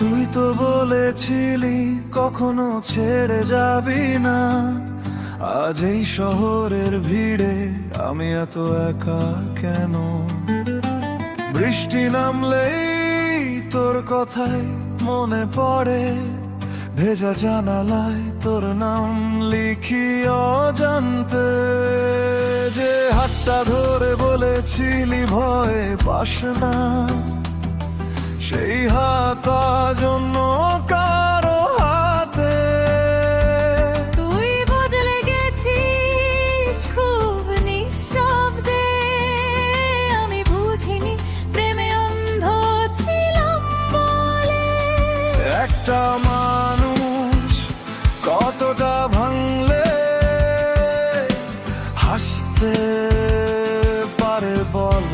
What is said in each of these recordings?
তুই তো বলেছিলি কখনো ছেড়ে যাবি না। আজ এই শহরের ভিড়ে আমি এত একা কেন? বৃষ্টি নামলেই তোর কথাই মনে পড়ে, ভেজা জানালায় তোর নাম লিখি অজান্তে। যে হাতটা ধরে বলেছিলি ভয়ে পাস না, সেই হাত আজ অন্য কারো হাতে। তুই বদলে গেছিস খুব নিঃশব্দে, আমি বুঝিনি প্রেমে অন্ধ ছিলাম বলে। একটা মানুষ কতটা ভাঙলে হাসতে পারে বল?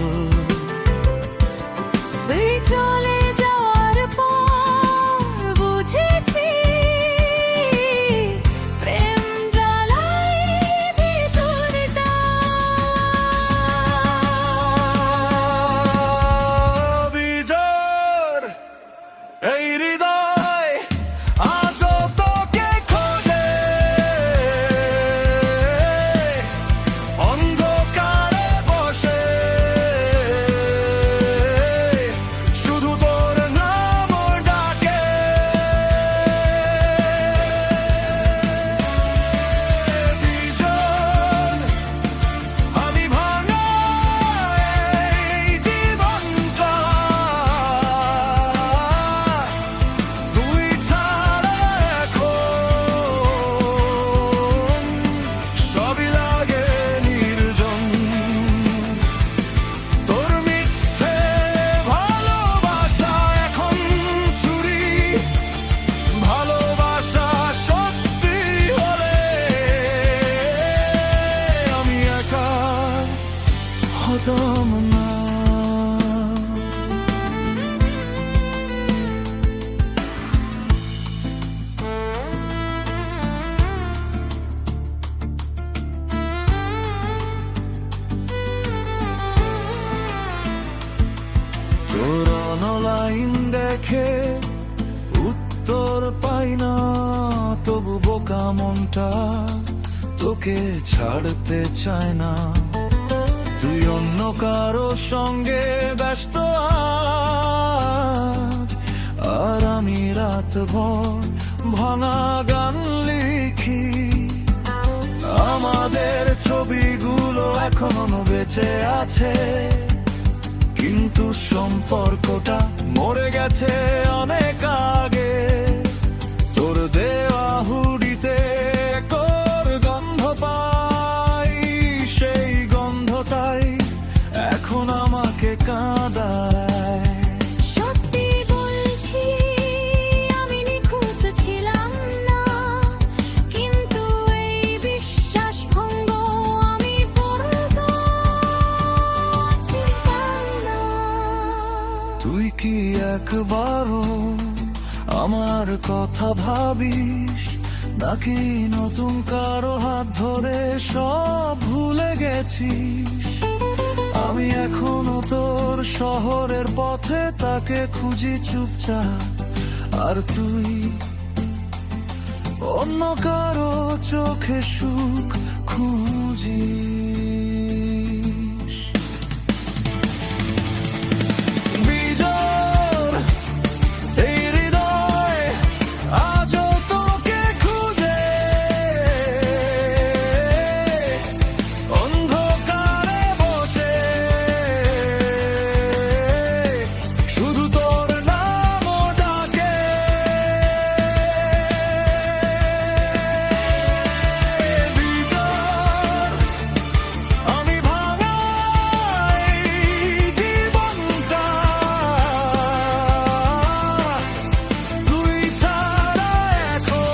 তুই চলে যাওয়ার পর বুঝেছি প্রেম জ্বালায় ভিতরটা। বিজর এই হৃদয় আজও তোকে খোঁজে, অন্ধকারে বসে শুধু তোর নাম ডাকে। বিজর আমি ভাঙা এই জীবনটা, তুই ছাড়া এখন সবই লাগে নির্জন। তোর মিথ্যে ভালোবাসা এখন চুরি, ভালোবাসা সত্যি হলে আমি একা হতাম না। তোর অনলাইন দেখে উত্তর পাই না, তবু বোকা মনটা তোকে ছাড়তে চায় না। তুই অন্য কারো সঙ্গে ব্যস্ত আজ, আর আমি রাতভর ভাঙা গান লিখি। আমাদের ছবিগুলো এখনো বেঁচে আছে, কিন্তু সম্পর্কটা মরে গেছে অনেক আগে। তোর দেওয়া হুডিতে তোর গন্ধ পাই, সেই গন্ধটাই এখন আমাকে কাঁদায়। সত্যি বলছি আমি নিখুঁত ছিলাম না, কিন্তু এই বিশ্বাস ভঙ্গ আমি ছিলাম না। তুই কি একবারও আমার কথা ভাবিস, নাকি নতুন কারো হাত ধরে সব ভুলে গেছিস? আমি এখনো তোর শহরের পথে তাকে খুঁজি চুপচাপ, আর তুই অন্য কারো চোখে সুখ খুঁজিস। বিজর এই হৃদয় আজও তোকে খুঁজে, অন্ধকারে বসে শুধু তোর নাম ডাকে। বিজর আমি ভাঙা এই জীবনটা, তুই ছাড়া এখন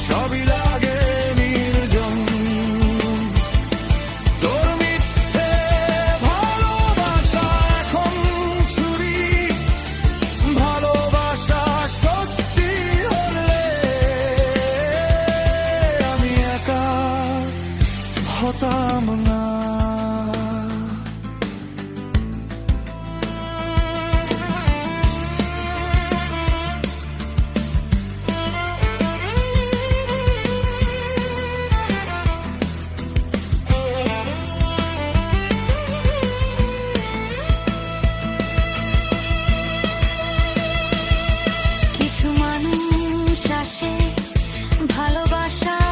সবই লাগে নির্জন। তোর মিথ্যে ভালোবাসা এখন চুরি, ভালোবাসা সত্যি হলে আমি একা হতাম না। ভালোবাসা